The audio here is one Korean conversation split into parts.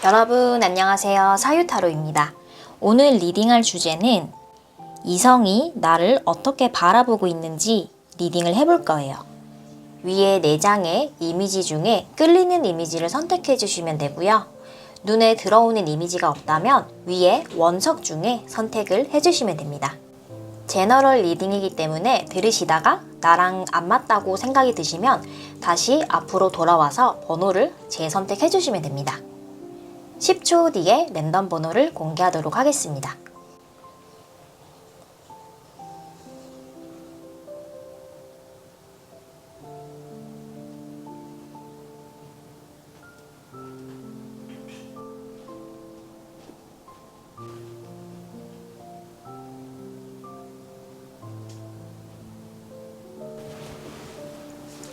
여러분 안녕하세요. 사유타로입니다. 오늘 리딩할 주제는 이성이 나를 어떻게 바라보고 있는지 리딩을 해볼 거예요. 위에 4장의 이미지 중에 끌리는 이미지를 선택해 주시면 되고요. 눈에 들어오는 이미지가 없다면 위에 원석 중에 선택을 해주시면 됩니다. 제너럴 리딩이기 때문에 들으시다가 나랑 안 맞다고 생각이 드시면 다시 앞으로 돌아와서 번호를 재선택해 주시면 됩니다. 10초 뒤에 랜덤 번호를 공개하도록 하겠습니다.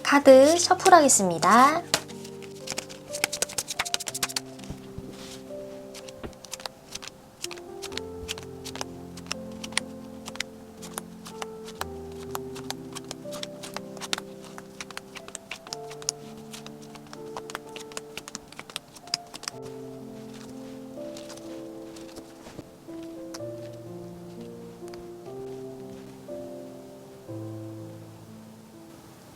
카드 셔플하겠습니다.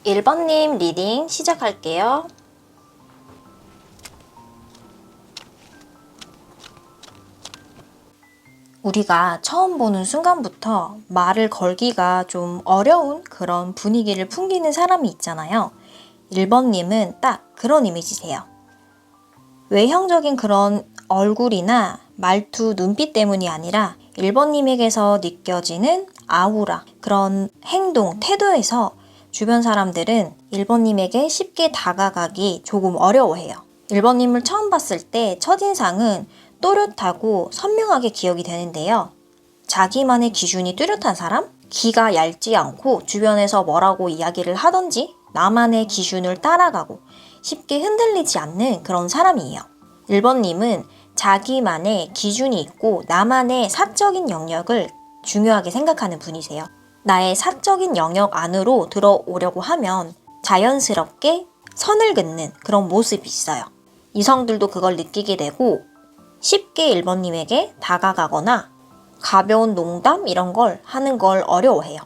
(1번) 님 리딩 시작할게요. 우리가 처음 보는 순간부터 말을 걸기가 좀 어려운 그런 분위기를 풍기는 사람이 있잖아요. 1번 님은 딱 그런 이미지세요. 외형적인 그런 얼굴이나 말투, 눈빛 때문이 아니라 1번 님에게서 느껴지는 아우라, 그런 행동, 태도에서 주변 사람들은 1번 님에게 쉽게 다가가기 조금 어려워해요. 1번 님을 처음 봤을 때 첫인상은 또렷하고 선명하게 기억이 되는데요. 자기만의 기준이 뚜렷한 사람? 기가 얇지 않고 주변에서 뭐라고 이야기를 하던지 나만의 기준을 따라가고 쉽게 흔들리지 않는 그런 사람이에요. 1번 님은 자기만의 기준이 있고 나만의 사적인 영역을 중요하게 생각하는 분이세요. 나의 사적인 영역 안으로 들어오려고 하면 자연스럽게 선을 긋는 그런 모습이 있어요. 이성들도 그걸 느끼게 되고 쉽게 1번 님에게 다가가거나 가벼운 농담 이런 걸 하는 걸 어려워해요.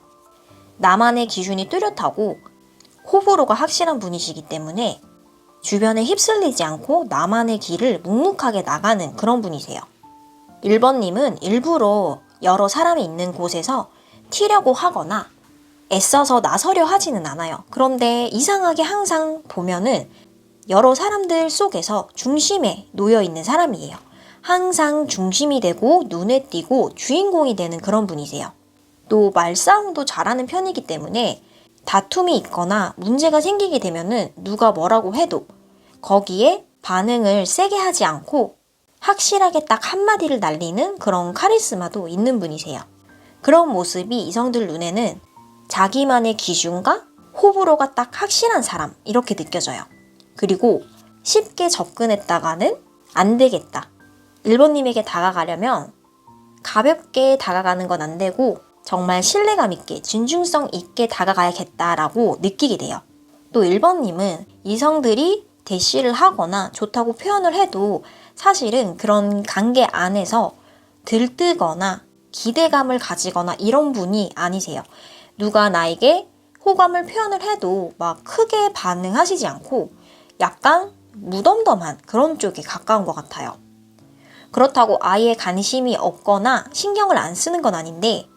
나만의 기준이 뚜렷하고 호불호가 확실한 분이시기 때문에 주변에 휩쓸리지 않고 나만의 길을 묵묵하게 나가는 그런 분이세요. 1번 님은 일부러 여러 사람이 있는 곳에서 튀려고 하거나 애써서 나서려 하지는 않아요. 그런데 이상하게 항상 보면은 여러 사람들 속에서 중심에 놓여 있는 사람이에요. 항상 중심이 되고 눈에 띄고 주인공이 되는 그런 분이세요. 또 말싸움도 잘하는 편이기 때문에 다툼이 있거나 문제가 생기게 되면은 누가 뭐라고 해도 거기에 반응을 세게 하지 않고 확실하게 딱 한마디를 날리는 그런 카리스마도 있는 분이세요. 그런 모습이 이성들 눈에는 자기만의 기준과 호불호가 딱 확실한 사람 이렇게 느껴져요. 그리고 쉽게 접근했다가는 안 되겠다. 1번 님에게 다가가려면 가볍게 다가가는 건 안 되고 정말 신뢰감 있게 진중성 있게 다가가야겠다라고 느끼게 돼요. 또 1번 님은 이성들이 대시를 하거나 좋다고 표현을 해도 사실은 그런 관계 안에서 들뜨거나 기대감을 가지거나 이런 분이 아니세요. 누가 나에게 호감을 표현을 해도 막 크게 반응하시지 않고 약간 무덤덤한 그런 쪽에 가까운 것 같아요. 그렇다고 아예 관심이 없거나 신경을 안 쓰는 건 아닌데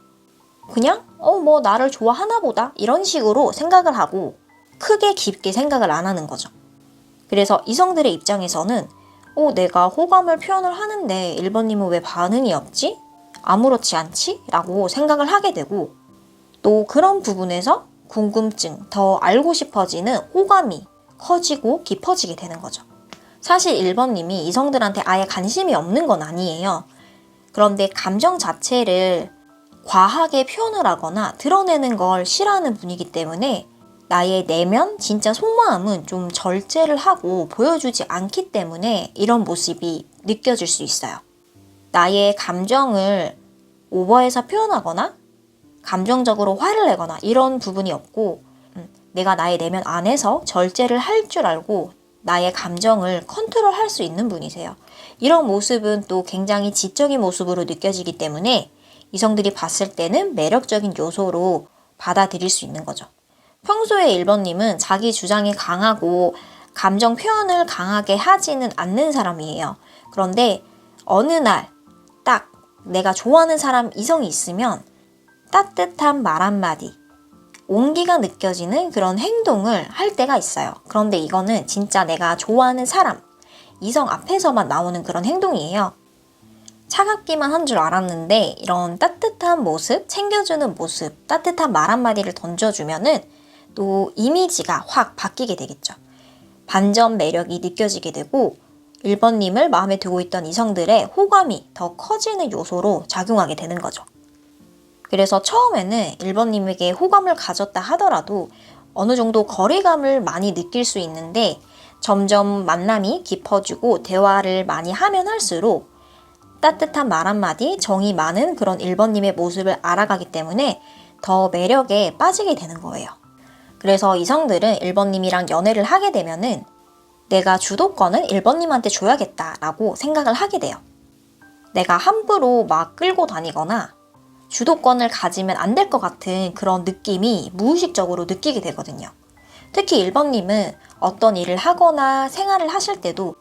그냥 뭐 나를 좋아하나 보다 이런 식으로 생각을 하고 크게 깊게 생각을 안 하는 거죠. 그래서 이성들의 입장에서는 내가 호감을 표현을 하는데 1번 님은 왜 반응이 없지? 아무렇지 않지? 라고 생각을 하게 되고 또 그런 부분에서 궁금증, 더 알고 싶어지는 호감이 커지고 깊어지게 되는 거죠. 사실 1번 님이 이성들한테 아예 관심이 없는 건 아니에요. 그런데 감정 자체를 과하게 표현을 하거나 드러내는 걸 싫어하는 분이기 때문에 나의 내면, 진짜 속마음은 좀 절제를 하고 보여주지 않기 때문에 이런 모습이 느껴질 수 있어요. 나의 감정을 오버해서 표현하거나 감정적으로 화를 내거나 이런 부분이 없고 내가 나의 내면 안에서 절제를 할 줄 알고 나의 감정을 컨트롤할 수 있는 분이세요. 이런 모습은 또 굉장히 지적인 모습으로 느껴지기 때문에 이성들이 봤을 때는 매력적인 요소로 받아들일 수 있는 거죠. 평소에 1번님은 자기 주장이 강하고 감정 표현을 강하게 하지는 않는 사람이에요. 그런데 어느 날 딱 내가 좋아하는 사람 이성이 있으면 따뜻한 말 한마디, 온기가 느껴지는 그런 행동을 할 때가 있어요. 그런데 이거는 진짜 내가 좋아하는 사람, 이성 앞에서만 나오는 그런 행동이에요. 차갑기만 한 줄 알았는데 이런 따뜻한 모습, 챙겨주는 모습, 따뜻한 말 한마디를 던져주면은 또 이미지가 확 바뀌게 되겠죠. 반전 매력이 느껴지게 되고 1번님을 마음에 두고 있던 이성들의 호감이 더 커지는 요소로 작용하게 되는 거죠. 그래서 처음에는 1번님에게 호감을 가졌다 하더라도 어느 정도 거리감을 많이 느낄 수 있는데 점점 만남이 깊어지고 대화를 많이 하면 할수록 따뜻한 말 한마디, 정이 많은 그런 1번님의 모습을 알아가기 때문에 더 매력에 빠지게 되는 거예요. 그래서 이성들은 1번님이랑 연애를 하게 되면은 내가 주도권을 1번님한테 줘야겠다라고 생각을 하게 돼요. 내가 함부로 막 끌고 다니거나 주도권을 가지면 안 될 것 같은 그런 느낌이 무의식적으로 느끼게 되거든요. 특히 1번님은 어떤 일을 하거나 생활을 하실 때도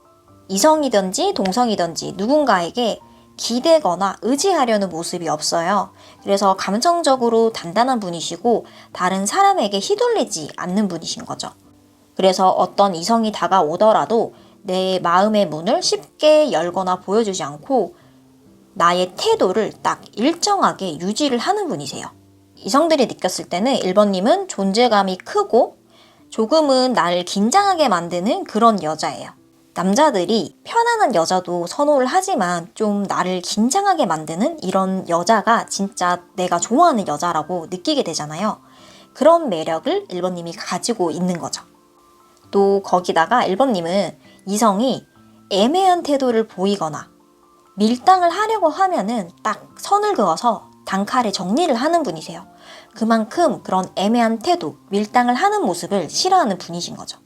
이성이든지 동성이든지 누군가에게 기대거나 의지하려는 모습이 없어요. 그래서 감정적으로 단단한 분이시고 다른 사람에게 휘둘리지 않는 분이신 거죠. 그래서 어떤 이성이 다가오더라도 내 마음의 문을 쉽게 열거나 보여주지 않고 나의 태도를 딱 일정하게 유지를 하는 분이세요. 이성들이 느꼈을 때는 1번님은 존재감이 크고 조금은 나를 긴장하게 만드는 그런 여자예요. 남자들이 편안한 여자도 선호를 하지만 좀 나를 긴장하게 만드는 이런 여자가 진짜 내가 좋아하는 여자라고 느끼게 되잖아요. 그런 매력을 1번님이 가지고 있는 거죠. 또 거기다가 1번님은 이성이 애매한 태도를 보이거나 밀당을 하려고 하면은 딱 선을 그어서 단칼에 정리를 하는 분이세요. 그만큼 그런 애매한 태도, 밀당을 하는 모습을 싫어하는 분이신 거죠.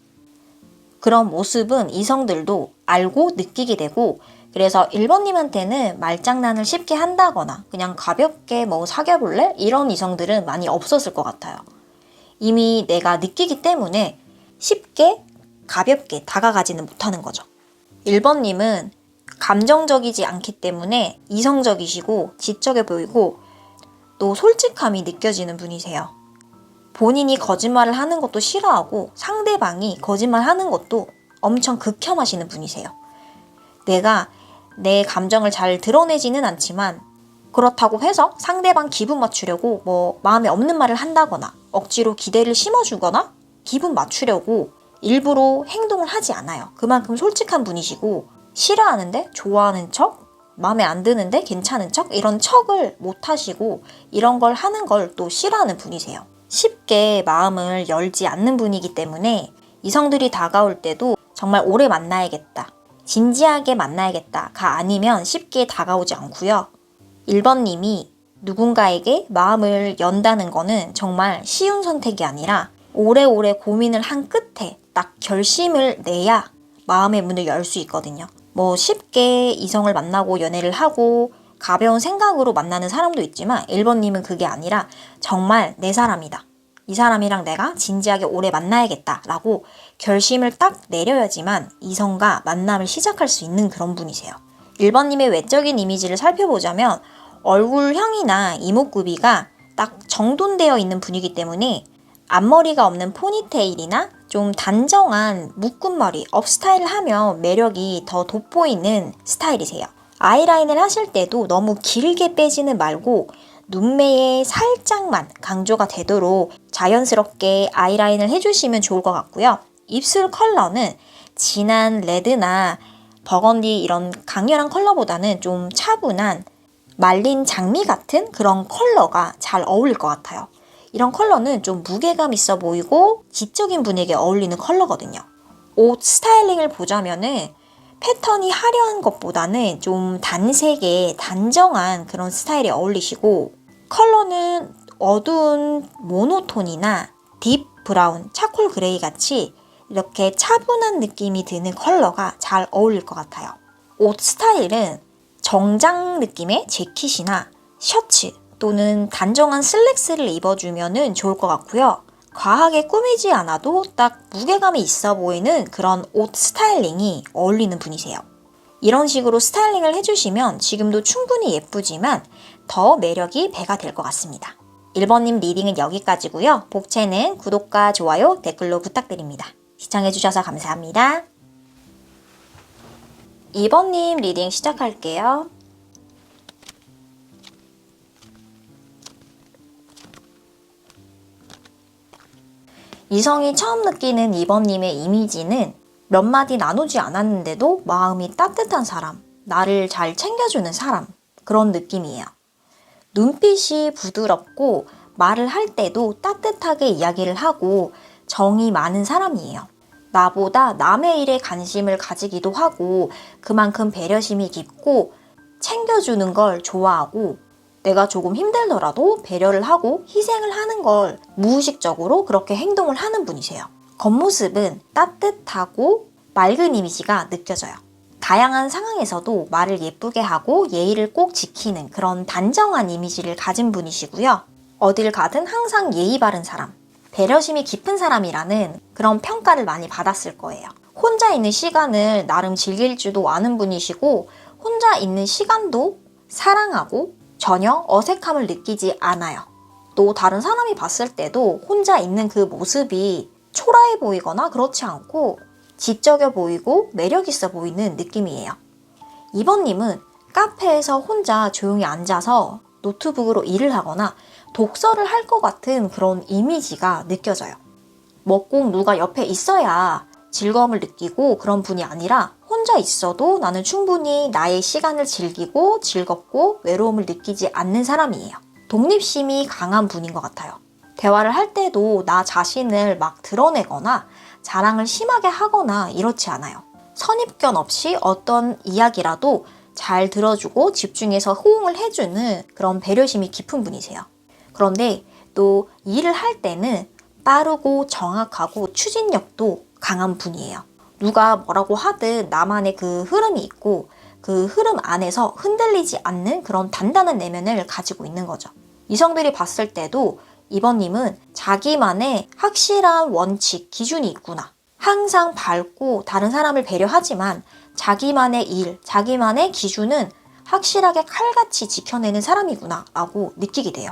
그런 모습은 이성들도 알고 느끼게 되고 그래서 1번님한테는 말장난을 쉽게 한다거나 그냥 가볍게 뭐 사귀어볼래? 이런 이성들은 많이 없었을 것 같아요. 이미 내가 느끼기 때문에 쉽게 가볍게 다가가지는 못하는 거죠. 1번님은 감정적이지 않기 때문에 이성적이시고 지적해 보이고 또 솔직함이 느껴지는 분이세요. 본인이 거짓말을 하는 것도 싫어하고 상대방이 거짓말하는 것도 엄청 극혐하시는 분이세요. 내가 내 감정을 잘 드러내지는 않지만 그렇다고 해서 상대방 기분 맞추려고 뭐 마음에 없는 말을 한다거나 억지로 기대를 심어주거나 기분 맞추려고 일부러 행동을 하지 않아요. 그만큼 솔직한 분이시고 싫어하는데 좋아하는 척, 마음에 안 드는데 괜찮은 척 이런 척을 못 하시고 이런 걸 하는 걸 또 싫어하는 분이세요. 쉽게 마음을 열지 않는 분이기 때문에 이성들이 다가올 때도 정말 오래 만나야겠다, 진지하게 만나야겠다가 아니면 쉽게 다가오지 않고요. 1번님이 누군가에게 마음을 연다는 거는 정말 쉬운 선택이 아니라 오래오래 고민을 한 끝에 딱 결심을 내야 마음의 문을 열 수 있거든요. 뭐 쉽게 이성을 만나고 연애를 하고 가벼운 생각으로 만나는 사람도 있지만 1번님은 그게 아니라 정말 내 사람이다. 이 사람이랑 내가 진지하게 오래 만나야겠다 라고 결심을 딱 내려야지만 이성과 만남을 시작할 수 있는 그런 분이세요. 1번님의 외적인 이미지를 살펴보자면 얼굴형이나 이목구비가 딱 정돈되어 있는 분이기 때문에 앞머리가 없는 포니테일이나 좀 단정한 묶음머리, 업스타일을 하면 매력이 더 돋보이는 스타일이세요. 아이라인을 하실 때도 너무 길게 빼지는 말고 눈매에 살짝만 강조가 되도록 자연스럽게 아이라인을 해주시면 좋을 것 같고요. 입술 컬러는 진한 레드나 버건디 이런 강렬한 컬러보다는 좀 차분한 말린 장미 같은 그런 컬러가 잘 어울릴 것 같아요. 이런 컬러는 좀 무게감 있어 보이고 지적인 분에게 어울리는 컬러거든요. 옷 스타일링을 보자면은 패턴이 화려한 것보다는 좀 단색의 단정한 그런 스타일에 어울리시고 컬러는 어두운 모노톤이나 딥 브라운, 차콜 그레이 같이 이렇게 차분한 느낌이 드는 컬러가 잘 어울릴 것 같아요. 옷 스타일은 정장 느낌의 재킷이나 셔츠 또는 단정한 슬랙스를 입어주면 좋을 것 같고요. 과하게 꾸미지 않아도 딱 무게감이 있어 보이는 그런 옷 스타일링이 어울리는 분이세요. 이런 식으로 스타일링을 해주시면 지금도 충분히 예쁘지만 더 매력이 배가 될 것 같습니다. 1번님 리딩은 여기까지고요. 복채는 구독과 좋아요, 댓글로 부탁드립니다. 시청해주셔서 감사합니다. 2번님 리딩 시작할게요. 이성이 처음 느끼는 2번님의 이미지는 몇 마디 나누지 않았는데도 마음이 따뜻한 사람, 나를 잘 챙겨주는 사람, 그런 느낌이에요. 눈빛이 부드럽고 말을 할 때도 따뜻하게 이야기를 하고 정이 많은 사람이에요. 나보다 남의 일에 관심을 가지기도 하고 그만큼 배려심이 깊고 챙겨주는 걸 좋아하고 내가 조금 힘들더라도 배려를 하고 희생을 하는 걸 무의식적으로 그렇게 행동을 하는 분이세요. 겉모습은 따뜻하고 맑은 이미지가 느껴져요. 다양한 상황에서도 말을 예쁘게 하고 예의를 꼭 지키는 그런 단정한 이미지를 가진 분이시고요. 어딜 가든 항상 예의 바른 사람, 배려심이 깊은 사람이라는 그런 평가를 많이 받았을 거예요. 혼자 있는 시간을 나름 즐길 줄도 아는 분이시고 혼자 있는 시간도 사랑하고 전혀 어색함을 느끼지 않아요. 또 다른 사람이 봤을 때도 혼자 있는 그 모습이 초라해 보이거나 그렇지 않고 지적여 보이고 매력 있어 보이는 느낌이에요. 2번님은 카페에서 혼자 조용히 앉아서 노트북으로 일을 하거나 독서를 할 것 같은 그런 이미지가 느껴져요. 뭐 꼭 누가 옆에 있어야 즐거움을 느끼고 그런 분이 아니라 혼자 있어도 나는 충분히 나의 시간을 즐기고 즐겁고 외로움을 느끼지 않는 사람이에요. 독립심이 강한 분인 것 같아요. 대화를 할 때도 나 자신을 막 드러내거나 자랑을 심하게 하거나 이렇지 않아요. 선입견 없이 어떤 이야기라도 잘 들어주고 집중해서 호응을 해주는 그런 배려심이 깊은 분이세요. 그런데 또 일을 할 때는 빠르고 정확하고 추진력도 강한 분이에요. 누가 뭐라고 하든 나만의 그 흐름이 있고 그 흐름 안에서 흔들리지 않는 그런 단단한 내면을 가지고 있는 거죠. 이성들이 봤을 때도 2번님은 자기만의 확실한 원칙, 기준이 있구나. 항상 밝고 다른 사람을 배려하지만 자기만의 일, 자기만의 기준은 확실하게 칼같이 지켜내는 사람이구나 라고 느끼게 돼요.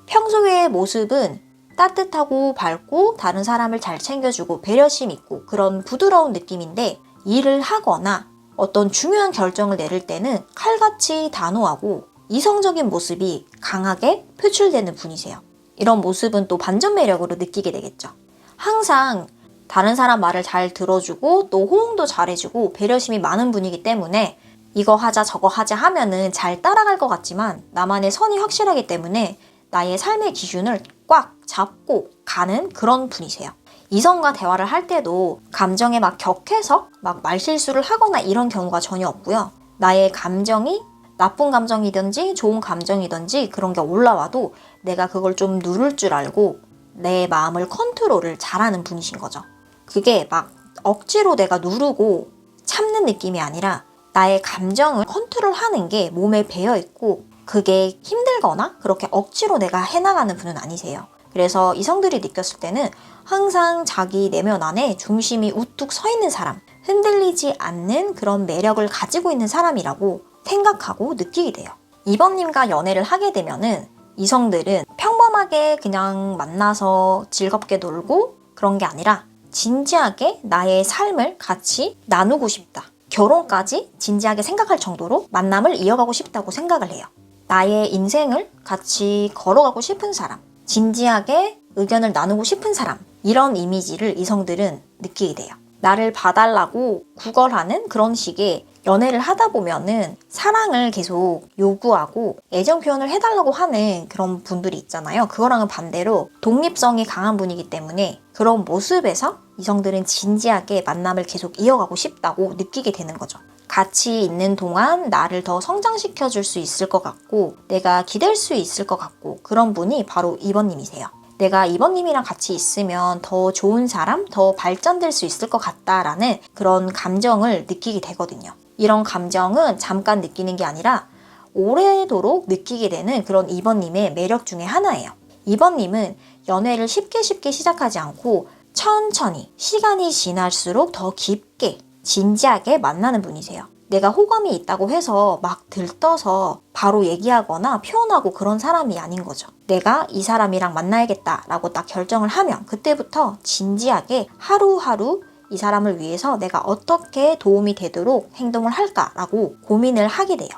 평소의 모습은 따뜻하고 밝고 다른 사람을 잘 챙겨주고 배려심 있고 그런 부드러운 느낌인데 일을 하거나 어떤 중요한 결정을 내릴 때는 칼같이 단호하고 이성적인 모습이 강하게 표출되는 분이세요. 이런 모습은 또 반전 매력으로 느끼게 되겠죠. 항상 다른 사람 말을 잘 들어주고 또 호응도 잘해주고 배려심이 많은 분이기 때문에 이거 하자 저거 하자 하면은 잘 따라갈 것 같지만 나만의 선이 확실하기 때문에 나의 삶의 기준을 꽉 잡고 가는 그런 분이세요. 이성과 대화를 할 때도 감정에 막 격해서 막 말실수를 하거나 이런 경우가 전혀 없고요. 나의 감정이 나쁜 감정이든지 좋은 감정이든지 그런 게 올라와도 내가 그걸 좀 누를 줄 알고 내 마음을 컨트롤을 잘하는 분이신 거죠. 그게 막 억지로 내가 누르고 참는 느낌이 아니라 나의 감정을 컨트롤하는 게 몸에 배어 있고 그게 힘들거나 그렇게 억지로 내가 해나가는 분은 아니세요. 그래서 이성들이 느꼈을 때는 항상 자기 내면 안에 중심이 우뚝 서 있는 사람, 흔들리지 않는 그런 매력을 가지고 있는 사람이라고 생각하고 느끼게 돼요. 2번님과 연애를 하게 되면은 이성들은 평범하게 그냥 만나서 즐겁게 놀고 그런 게 아니라 진지하게 나의 삶을 같이 나누고 싶다. 결혼까지 진지하게 생각할 정도로 만남을 이어가고 싶다고 생각을 해요. 나의 인생을 같이 걸어가고 싶은 사람, 진지하게 의견을 나누고 싶은 사람, 이런 이미지를 이성들은 느끼게 돼요. 나를 봐달라고 구걸하는 그런 식의 연애를 하다 보면은 사랑을 계속 요구하고 애정 표현을 해달라고 하는 그런 분들이 있잖아요. 그거랑은 반대로 독립성이 강한 분이기 때문에 그런 모습에서 이성들은 진지하게 만남을 계속 이어가고 싶다고 느끼게 되는 거죠. 같이 있는 동안 나를 더 성장시켜 줄 수 있을 것 같고 내가 기댈 수 있을 것 같고 그런 분이 바로 2번님이세요. 내가 2번님이랑 같이 있으면 더 좋은 사람, 더 발전될 수 있을 것 같다라는 그런 감정을 느끼게 되거든요. 이런 감정은 잠깐 느끼는 게 아니라 오래도록 느끼게 되는 그런 2번님의 매력 중에 하나예요. 2번님은 연애를 쉽게 시작하지 않고 천천히 시간이 지날수록 더 깊게 진지하게 만나는 분이세요. 내가 호감이 있다고 해서 막 들떠서 바로 얘기하거나 표현하고 그런 사람이 아닌 거죠. 내가 이 사람이랑 만나야겠다라고 딱 결정을 하면 그때부터 진지하게 하루하루 이 사람을 위해서 내가 어떻게 도움이 되도록 행동을 할까라고 고민을 하게 돼요.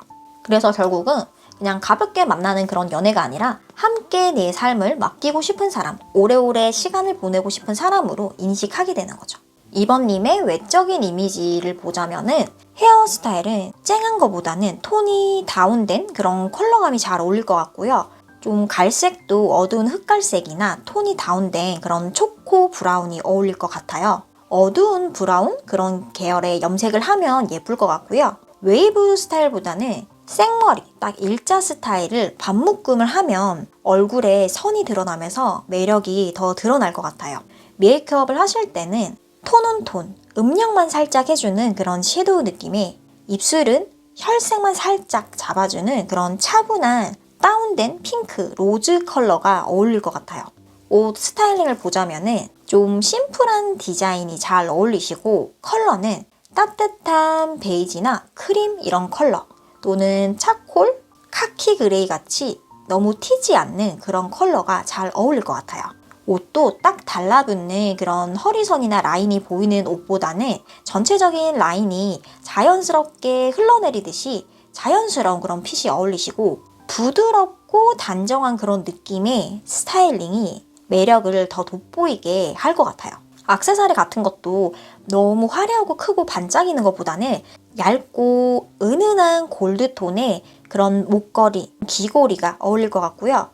그래서 결국은 그냥 가볍게 만나는 그런 연애가 아니라 함께 내 삶을 맡기고 싶은 사람, 오래오래 시간을 보내고 싶은 사람으로 인식하게 되는 거죠. 2번님의 외적인 이미지를 보자면은 헤어스타일은 쨍한 거보다는 톤이 다운된 그런 컬러감이 잘 어울릴 것 같고요. 좀 갈색도 어두운 흑갈색이나 톤이 다운된 그런 초코 브라운이 어울릴 것 같아요. 어두운 브라운 그런 계열의 염색을 하면 예쁠 것 같고요. 웨이브 스타일보다는 생머리, 딱 일자 스타일을 반묶음을 하면 얼굴에 선이 드러나면서 매력이 더 드러날 것 같아요. 메이크업을 하실 때는 톤온톤, 음영만 살짝 해주는 그런 섀도우 느낌에 입술은 혈색만 살짝 잡아주는 그런 차분한 다운된 핑크, 로즈 컬러가 어울릴 것 같아요. 옷 스타일링을 보자면은 좀 심플한 디자인이 잘 어울리시고 컬러는 따뜻한 베이지나 크림 이런 컬러 또는 차콜, 카키 그레이 같이 너무 튀지 않는 그런 컬러가 잘 어울릴 것 같아요. 옷도 딱 달라붙는 그런 허리선이나 라인이 보이는 옷보다는 전체적인 라인이 자연스럽게 흘러내리듯이 자연스러운 그런 핏이 어울리시고 부드럽고 단정한 그런 느낌의 스타일링이 매력을 더 돋보이게 할 것 같아요. 액세서리 같은 것도 너무 화려하고 크고 반짝이는 것보다는 얇고 은은한 골드톤의 그런 목걸이, 귀걸이가 어울릴 것 같고요.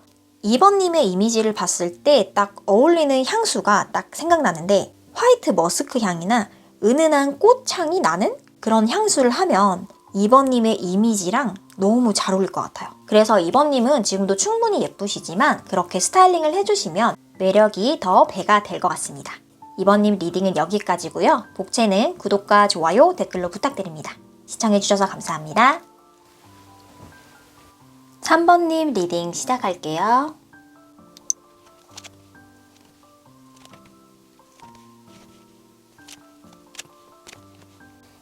2번님의 이미지를 봤을 때 딱 어울리는 향수가 딱 생각나는데 화이트 머스크 향이나 은은한 꽃향이 나는 그런 향수를 하면 2번님의 이미지랑 너무 잘 어울릴 것 같아요. 그래서 2번님은 지금도 충분히 예쁘시지만 그렇게 스타일링을 해주시면 매력이 더 배가 될 것 같습니다. 2번님 리딩은 여기까지고요. 복채는 구독과 좋아요, 댓글로 부탁드립니다. 시청해주셔서 감사합니다. 3번님 리딩 시작할게요.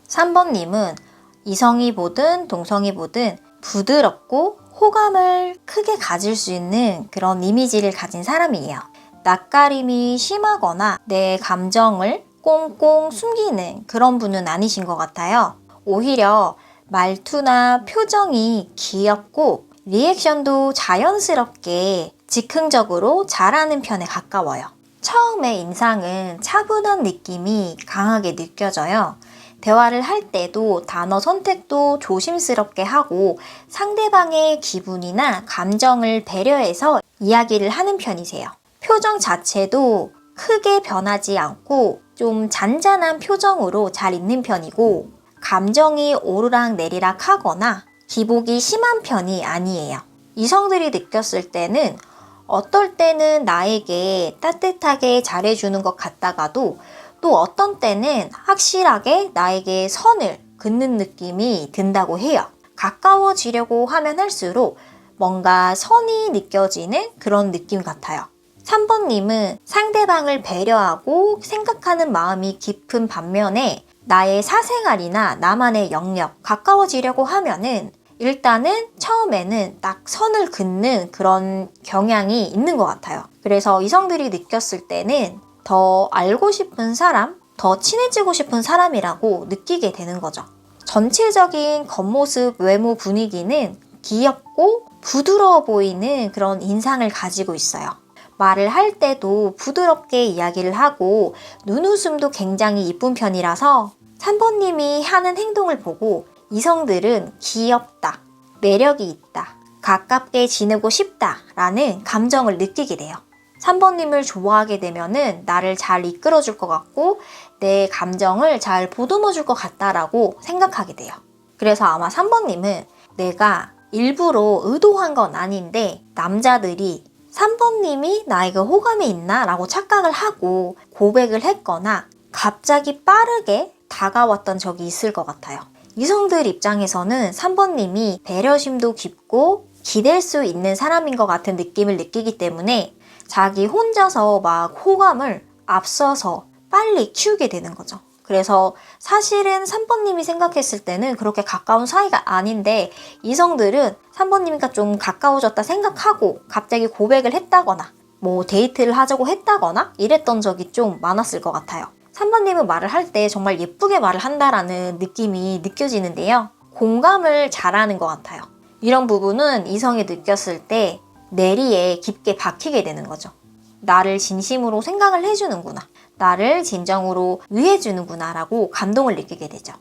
3번님은 이성이 보든 동성이 보든 부드럽고 호감을 크게 가질 수 있는 그런 이미지를 가진 사람이에요. 낯가림이 심하거나 내 감정을 꽁꽁 숨기는 그런 분은 아니신 것 같아요. 오히려 말투나 표정이 귀엽고 리액션도 자연스럽게 즉흥적으로 잘하는 편에 가까워요. 처음에 인상은 차분한 느낌이 강하게 느껴져요. 대화를 할 때도 단어 선택도 조심스럽게 하고 상대방의 기분이나 감정을 배려해서 이야기를 하는 편이세요. 표정 자체도 크게 변하지 않고 좀 잔잔한 표정으로 잘 있는 편이고 감정이 오르락 내리락 하거나 기복이 심한 편이 아니에요. 이성들이 느꼈을 때는 어떨 때는 나에게 따뜻하게 잘해주는 것 같다가도 또 어떤 때는 확실하게 나에게 선을 긋는 느낌이 든다고 해요. 가까워지려고 하면 할수록 뭔가 선이 느껴지는 그런 느낌 같아요. 3번님은 상대방을 배려하고 생각하는 마음이 깊은 반면에 나의 사생활이나 나만의 영역, 가까워지려고 하면은 일단은 처음에는 딱 선을 긋는 그런 경향이 있는 것 같아요. 그래서 이성들이 느꼈을 때는 더 알고 싶은 사람, 더 친해지고 싶은 사람이라고 느끼게 되는 거죠. 전체적인 겉모습, 외모 분위기는 귀엽고 부드러워 보이는 그런 인상을 가지고 있어요. 말을 할 때도 부드럽게 이야기를 하고 눈웃음도 굉장히 이쁜 편이라서 3번님이 하는 행동을 보고 이성들은 귀엽다, 매력이 있다, 가깝게 지내고 싶다 라는 감정을 느끼게 돼요. 3번님을 좋아하게 되면은 나를 잘 이끌어줄 것 같고 내 감정을 잘 보듬어줄 것 같다라고 생각하게 돼요. 그래서 아마 3번님은 내가 일부러 의도한 건 아닌데 남자들이 3번님이 나에게 호감이 있나? 라고 착각을 하고 고백을 했거나 갑자기 빠르게 다가왔던 적이 있을 것 같아요. 이성들 입장에서는 3번님이 배려심도 깊고 기댈 수 있는 사람인 것 같은 느낌을 느끼기 때문에 자기 혼자서 막 호감을 앞서서 빨리 키우게 되는 거죠. 그래서 사실은 3번님이 생각했을 때는 그렇게 가까운 사이가 아닌데 이성들은 3번님과 좀 가까워졌다 생각하고 갑자기 고백을 했다거나 뭐 데이트를 하자고 했다거나 이랬던 적이 좀 많았을 것 같아요. 3번님은 말을 할 때 정말 예쁘게 말을 한다라는 느낌이 느껴지는데요. 공감을 잘하는 것 같아요. 이런 부분은 이성이 느꼈을 때 뇌리에 깊게 박히게 되는 거죠. 나를 진심으로 생각을 해주는구나. 나를 진정으로 위해주는구나 라고 감동을 느끼게 되죠.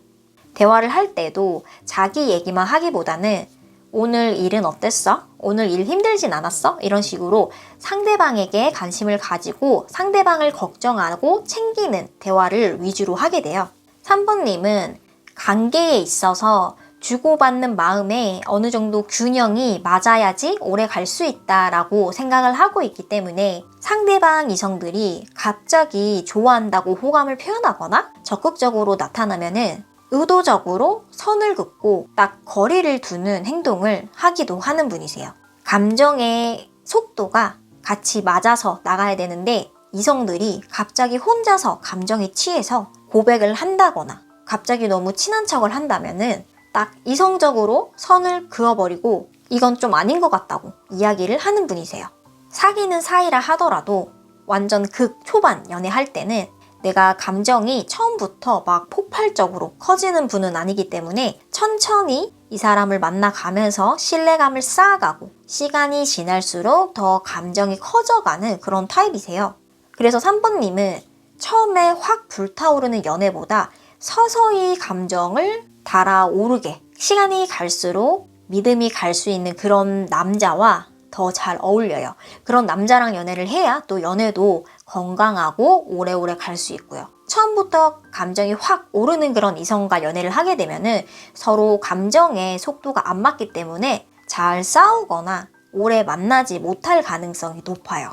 대화를 할 때도 자기 얘기만 하기보다는 오늘 일은 어땠어? 오늘 일 힘들진 않았어? 이런 식으로 상대방에게 관심을 가지고 상대방을 걱정하고 챙기는 대화를 위주로 하게 돼요. 3번님은 관계에 있어서 주고받는 마음에 어느 정도 균형이 맞아야지 오래 갈 수 있다라고 생각을 하고 있기 때문에 상대방 이성들이 갑자기 좋아한다고 호감을 표현하거나 적극적으로 나타나면은 의도적으로 선을 긋고 딱 거리를 두는 행동을 하기도 하는 분이세요. 감정의 속도가 같이 맞아서 나가야 되는데 이성들이 갑자기 혼자서 감정에 취해서 고백을 한다거나 갑자기 너무 친한 척을 한다면은 딱 이성적으로 선을 그어버리고 이건 좀 아닌 것 같다고 이야기를 하는 분이세요. 사귀는 사이라 하더라도 완전 극 초반 연애할 때는 내가 감정이 처음부터 막 폭발적으로 커지는 분은 아니기 때문에 천천히 이 사람을 만나가면서 신뢰감을 쌓아가고 시간이 지날수록 더 감정이 커져가는 그런 타입이세요. 그래서 3번님은 처음에 확 불타오르는 연애보다 서서히 감정을 달아오르게 시간이 갈수록 믿음이 갈 수 있는 그런 남자와 더 잘 어울려요. 그런 남자랑 연애를 해야 또 연애도 건강하고 오래오래 갈 수 있고요. 처음부터 감정이 확 오르는 그런 이성과 연애를 하게 되면은 서로 감정의 속도가 안 맞기 때문에 잘 싸우거나 오래 만나지 못할 가능성이 높아요.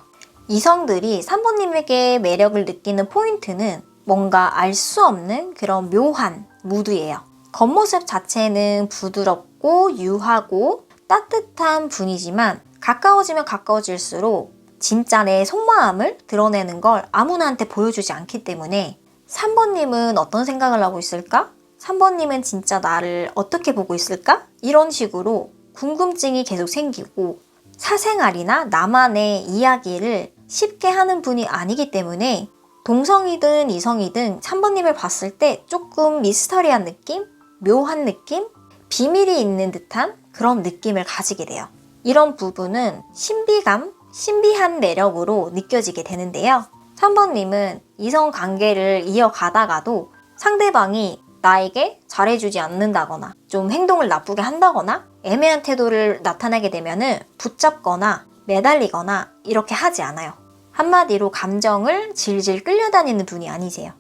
이성들이 3번님에게 매력을 느끼는 포인트는 뭔가 알 수 없는 그런 묘한 무드예요. 겉모습 자체는 부드럽고 유하고 따뜻한 분이지만 가까워지면 가까워질수록 진짜 내 속마음을 드러내는 걸 아무나한테 보여주지 않기 때문에 3번님은 어떤 생각을 하고 있을까? 3번님은 진짜 나를 어떻게 보고 있을까? 이런 식으로 궁금증이 계속 생기고 사생활이나 나만의 이야기를 쉽게 하는 분이 아니기 때문에 동성이든 이성이든 3번님을 봤을 때 조금 미스터리한 느낌? 묘한 느낌? 비밀이 있는 듯한 그런 느낌을 가지게 돼요. 이런 부분은 신비감, 신비한 매력으로 느껴지게 되는데요. 3번님은 이성 관계를 이어가다가도 상대방이 나에게 잘해주지 않는다거나 좀 행동을 나쁘게 한다거나 애매한 태도를 나타내게 되면은 붙잡거나 매달리거나 이렇게 하지 않아요. 한마디로 감정을 질질 끌려다니는 분이 아니세요.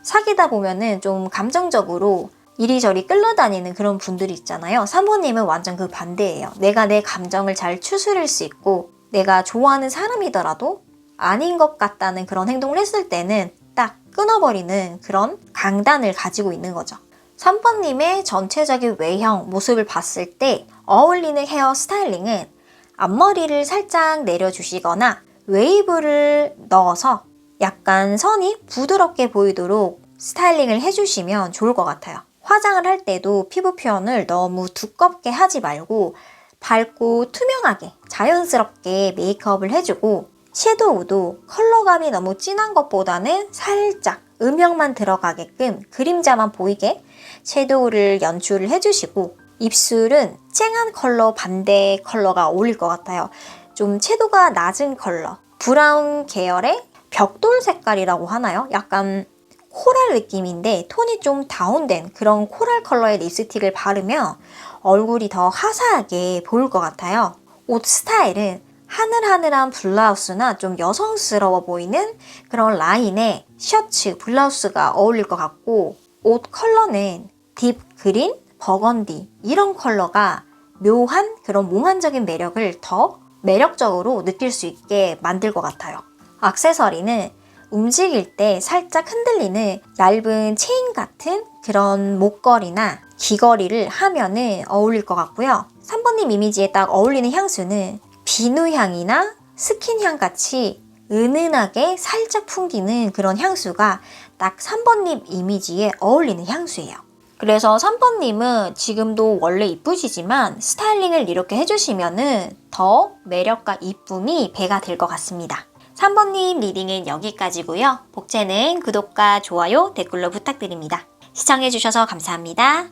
사귀다 보면은 좀 감정적으로 이리저리 끌려다니는 그런 분들이 있잖아요. 3번님은 완전 그 반대예요. 내가 내 감정을 잘 추스릴 수 있고 내가 좋아하는 사람이더라도 아닌 것 같다는 그런 행동을 했을 때는 딱 끊어버리는 그런 강단을 가지고 있는 거죠. 3번님의 전체적인 외형, 모습을 봤을 때 어울리는 헤어 스타일링은 앞머리를 살짝 내려주시거나 웨이브를 넣어서 약간 선이 부드럽게 보이도록 스타일링을 해주시면 좋을 것 같아요. 화장을 할 때도 피부 표현을 너무 두껍게 하지 말고 밝고 투명하게 자연스럽게 메이크업을 해주고 섀도우도 컬러감이 너무 진한 것보다는 살짝 음영만 들어가게끔 그림자만 보이게 섀도우를 연출을 해주시고 입술은 쨍한 컬러 반대 컬러가 어울릴 것 같아요. 좀 채도가 낮은 컬러, 브라운 계열의 벽돌 색깔이라고 하나요? 약간 코랄 느낌인데 톤이 좀 다운된 그런 코랄 컬러의 립스틱을 바르면 얼굴이 더 화사하게 보일 것 같아요. 옷 스타일은 하늘하늘한 블라우스나 좀 여성스러워 보이는 그런 라인의 셔츠, 블라우스가 어울릴 것 같고 옷 컬러는 딥 그린, 버건디 이런 컬러가 묘한 그런 몽환적인 매력을 더 매력적으로 느낄 수 있게 만들 것 같아요. 액세서리는 움직일 때 살짝 흔들리는 얇은 체인 같은 그런 목걸이나 귀걸이를 하면은 어울릴 것 같고요. 3번님 이미지에 딱 어울리는 향수는 비누향이나 스킨향 같이 은은하게 살짝 풍기는 그런 향수가 딱 3번님 이미지에 어울리는 향수예요. 그래서 3번님은 지금도 원래 이쁘시지만 스타일링을 이렇게 해주시면은 더 매력과 이쁨이 배가 될 것 같습니다. 3번님 리딩은 여기까지고요. 복채는 구독과 좋아요, 댓글로 부탁드립니다. 시청해주셔서 감사합니다.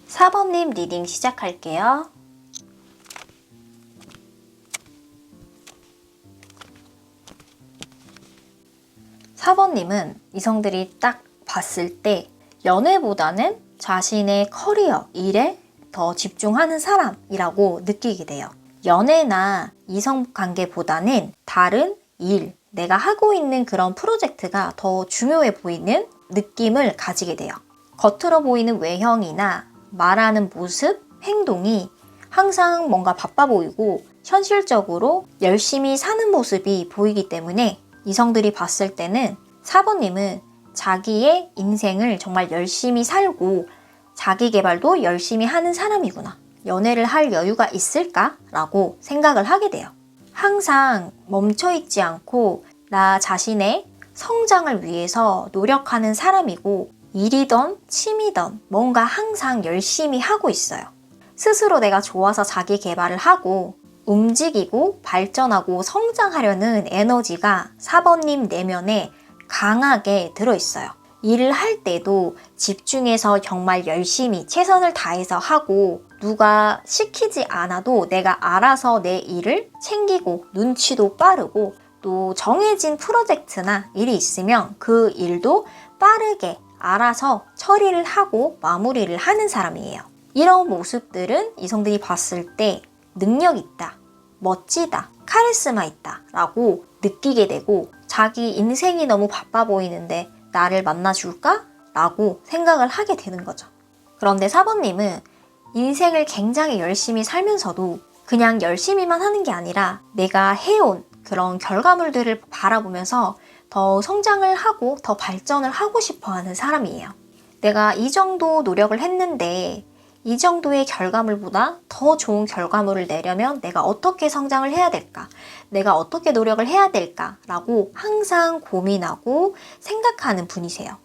4번님 리딩 시작할게요. (4번님은) 이성들이 딱 봤을 때 연애보다는 자신의 커리어, 일에 더 집중하는 사람이라고 느끼게 돼요. 연애나 이성관계보다는 다른 일, 내가 하고 있는 그런 프로젝트가 더 중요해 보이는 느낌을 가지게 돼요. 겉으로 보이는 외형이나 말하는 모습, 행동이 항상 뭔가 바빠 보이고 현실적으로 열심히 사는 모습이 보이기 때문에 이성들이 봤을 때는 4번님은 자기의 인생을 정말 열심히 살고 자기 개발도 열심히 하는 사람이구나. 연애를 할 여유가 있을까? 라고 생각을 하게 돼요. 항상 멈춰있지 않고 나 자신의 성장을 위해서 노력하는 사람이고 일이던 취미던 뭔가 항상 열심히 하고 있어요. 스스로 내가 좋아서 자기 개발을 하고 움직이고 발전하고 성장하려는 에너지가 4번님 내면에 강하게 들어있어요. 일을 할 때도 집중해서 정말 열심히 최선을 다해서 하고 누가 시키지 않아도 내가 알아서 내 일을 챙기고 눈치도 빠르고 또 정해진 프로젝트나 일이 있으면 그 일도 빠르게 알아서 처리를 하고 마무리를 하는 사람이에요. 이런 모습들은 이성들이 봤을 때 능력 있다, 멋지다, 카리스마 있다 라고 느끼게 되고 자기 인생이 너무 바빠 보이는데 나를 만나줄까? 라고 생각을 하게 되는 거죠. 그런데 4번님은 인생을 굉장히 열심히 살면서도 그냥 열심히만 하는 게 아니라 내가 해온 그런 결과물들을 바라보면서 더 성장을 하고 더 발전을 하고 싶어 하는 사람이에요. 내가 이 정도 노력을 했는데 이 정도의 결과물보다 더 좋은 결과물을 내려면 내가 어떻게 성장을 해야 될까? 내가 어떻게 노력을 해야 될까? 라고 항상 고민하고 생각하는 분이세요.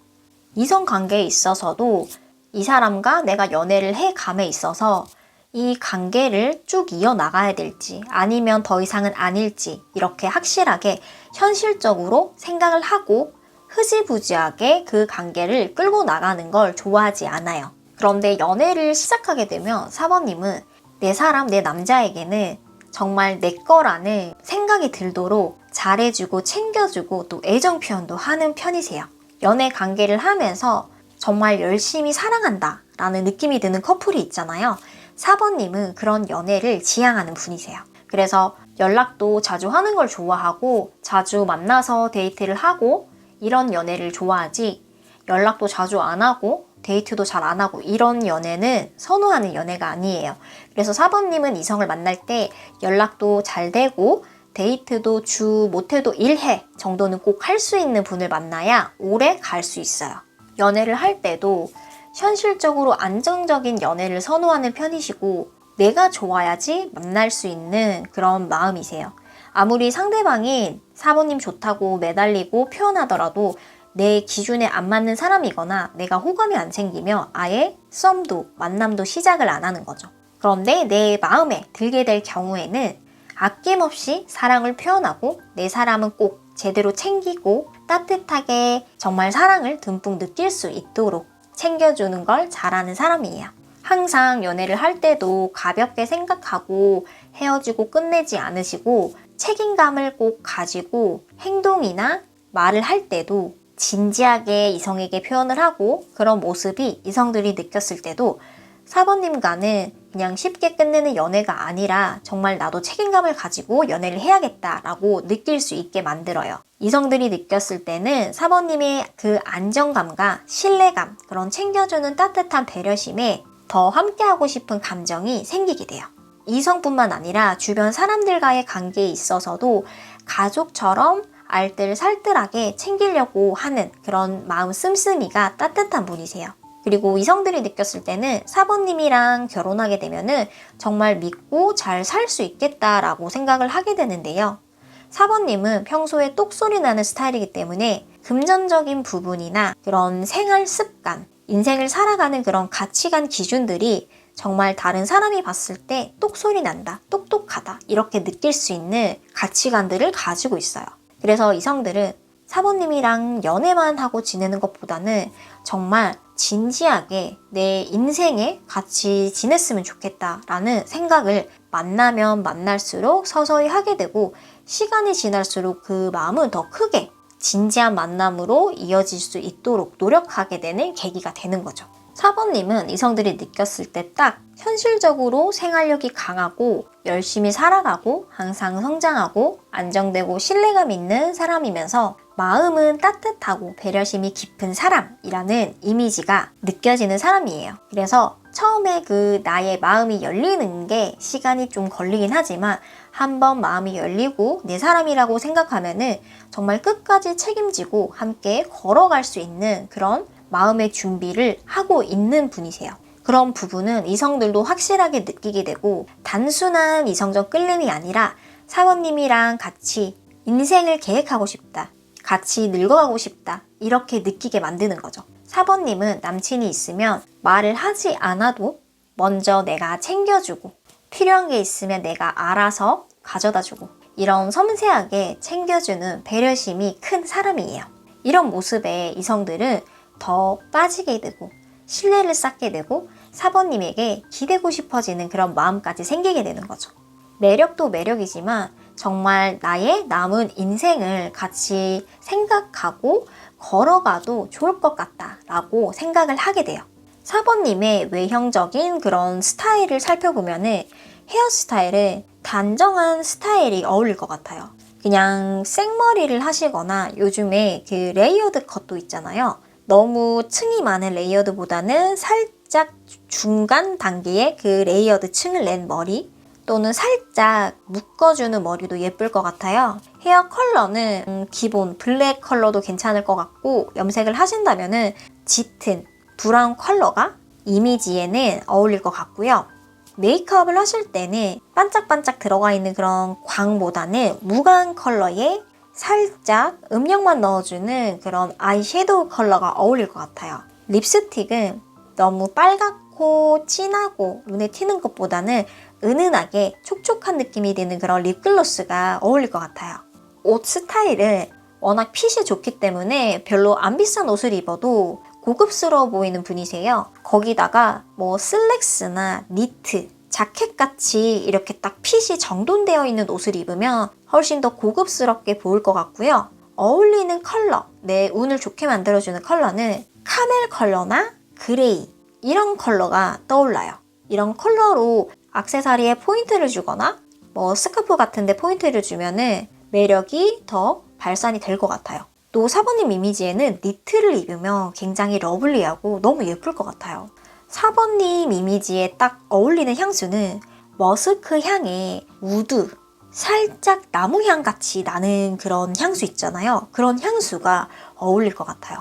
이성관계에 있어서도 이 사람과 내가 연애를 해감에 있어서 이 관계를 쭉 이어나가야 될지 아니면 더 이상은 아닐지 이렇게 확실하게 현실적으로 생각을 하고 흐지부지하게 그 관계를 끌고 나가는 걸 좋아하지 않아요. 그런데 연애를 시작하게 되면 4번님은 내 사람, 내 남자에게는 정말 내 거라는 생각이 들도록 잘해주고 챙겨주고 또 애정 표현도 하는 편이세요. 연애 관계를 하면서 정말 열심히 사랑한다 라는 느낌이 드는 커플이 있잖아요. 4번님은 그런 연애를 지향하는 분이세요. 그래서 연락도 자주 하는 걸 좋아하고 자주 만나서 데이트를 하고 이런 연애를 좋아하지 연락도 자주 안 하고 데이트도 잘 안 하고 이런 연애는 선호하는 연애가 아니에요. 그래서 4번님은 이성을 만날 때 연락도 잘 되고 데이트도 주 못해도 1회 정도는 꼭 할 수 있는 분을 만나야 오래 갈 수 있어요. 연애를 할 때도 현실적으로 안정적인 연애를 선호하는 편이시고 내가 좋아야지 만날 수 있는 그런 마음이세요. 아무리 상대방이 4번님 좋다고 매달리고 표현하더라도 내 기준에 안 맞는 사람이거나 내가 호감이 안 생기면 아예 썸도 만남도 시작을 안 하는 거죠. 그런데 내 마음에 들게 될 경우에는 아낌없이 사랑을 표현하고 내 사람은 꼭 제대로 챙기고 따뜻하게 정말 사랑을 듬뿍 느낄 수 있도록 챙겨주는 걸 잘하는 사람이에요. 항상 연애를 할 때도 가볍게 생각하고 헤어지고 끝내지 않으시고 책임감을 꼭 가지고 행동이나 말을 할 때도 진지하게 이성에게 표현을 하고 그런 모습이 이성들이 느꼈을 때도 4번님과는 그냥 쉽게 끝내는 연애가 아니라 정말 나도 책임감을 가지고 연애를 해야겠다라고 느낄 수 있게 만들어요. 이성들이 느꼈을 때는 4번님의 그 안정감과 신뢰감, 그런 챙겨주는 따뜻한 배려심에 더 함께하고 싶은 감정이 생기게 돼요. 이성뿐만 아니라 주변 사람들과의 관계에 있어서도 가족처럼 알뜰살뜰하게 챙기려고 하는 그런 마음 씀씀이가 따뜻한 분이세요. 그리고 이성들이 느꼈을 때는 4번님이랑 결혼하게 되면은 정말 믿고 잘 살 수 있겠다라고 생각을 하게 되는데요. 4번님은 평소에 똑소리 나는 스타일이기 때문에 금전적인 부분이나 그런 생활 습관, 인생을 살아가는 그런 가치관 기준들이 정말 다른 사람이 봤을 때 똑소리 난다, 똑똑하다 이렇게 느낄 수 있는 가치관들을 가지고 있어요. 그래서 이성들은 4번님이랑 연애만 하고 지내는 것보다는 정말 진지하게 내 인생에 같이 지냈으면 좋겠다라는 생각을 만나면 만날수록 서서히 하게 되고 시간이 지날수록 그 마음은 더 크게 진지한 만남으로 이어질 수 있도록 노력하게 되는 계기가 되는 거죠. 4번님은 이성들이 느꼈을 때 딱 현실적으로 생활력이 강하고 열심히 살아가고 항상 성장하고 안정되고 신뢰감 있는 사람이면서 마음은 따뜻하고 배려심이 깊은 사람이라는 이미지가 느껴지는 사람이에요. 그래서 처음에 그 나의 마음이 열리는 게 시간이 좀 걸리긴 하지만 한번 마음이 열리고 내 사람이라고 생각하면은 정말 끝까지 책임지고 함께 걸어갈 수 있는 그런 마음의 준비를 하고 있는 분이세요. 그런 부분은 이성들도 확실하게 느끼게 되고 단순한 이성적 끌림이 아니라 4번님이랑 같이 인생을 계획하고 싶다. 같이 늙어가고 싶다. 이렇게 느끼게 만드는 거죠. 4번님은 남친이 있으면 말을 하지 않아도 먼저 내가 챙겨주고 필요한 게 있으면 내가 알아서 가져다주고 이런 섬세하게 챙겨주는 배려심이 큰 사람이에요. 이런 모습에 이성들은 더 빠지게 되고 신뢰를 쌓게 되고 4번님에게 기대고 싶어지는 그런 마음까지 생기게 되는 거죠. 매력도 매력이지만 정말 나의 남은 인생을 같이 생각하고 걸어가도 좋을 것 같다라고 생각을 하게 돼요. 4번님의 외형적인 그런 스타일을 살펴보면은 헤어스타일은 단정한 스타일이 어울릴 것 같아요. 그냥 생머리를 하시거나 요즘에 그 레이어드 컷도 있잖아요. 너무 층이 많은 레이어드보다는 살짝 중간 단계의 그 레이어드 층을 낸 머리 또는 살짝 묶어주는 머리도 예쁠 것 같아요. 헤어 컬러는 기본 블랙 컬러도 괜찮을 것 같고 염색을 하신다면은 짙은 브라운 컬러가 이미지에는 어울릴 것 같고요. 메이크업을 하실 때는 반짝반짝 들어가 있는 그런 광보다는 무광 컬러의 살짝 음영만 넣어주는 그런 아이섀도우 컬러가 어울릴 것 같아요. 립스틱은 너무 빨갛고 진하고 눈에 튀는 것보다는 은은하게 촉촉한 느낌이 드는 그런 립글로스가 어울릴 것 같아요. 옷 스타일은 워낙 핏이 좋기 때문에 별로 안 비싼 옷을 입어도 고급스러워 보이는 분이세요. 거기다가 뭐 슬랙스나 니트, 자켓같이 이렇게 딱 핏이 정돈되어 있는 옷을 입으면 훨씬 더 고급스럽게 보일 것 같고요. 어울리는 컬러, 내 운을 좋게 만들어주는 컬러는 카멜 컬러나 그레이 이런 컬러가 떠올라요. 이런 컬러로 액세서리에 포인트를 주거나 뭐 스카프 같은데 포인트를 주면은 매력이 더 발산이 될 것 같아요. 또 4번님 이미지에는 니트를 입으면 굉장히 러블리하고 너무 예쁠 것 같아요. 4번님 이미지에 딱 어울리는 향수는 머스크 향의 우드, 살짝 나무향 같이 나는 그런 향수 있잖아요. 그런 향수가 어울릴 것 같아요.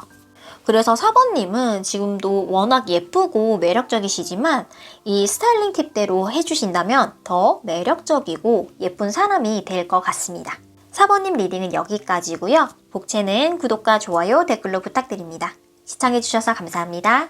그래서 4번님은 지금도 워낙 예쁘고 매력적이시지만 이 스타일링 팁대로 해주신다면 더 매력적이고 예쁜 사람이 될 것 같습니다. 4번님 리딩은 여기까지고요. 복채는 구독과 좋아요, 댓글로 부탁드립니다. 시청해주셔서 감사합니다.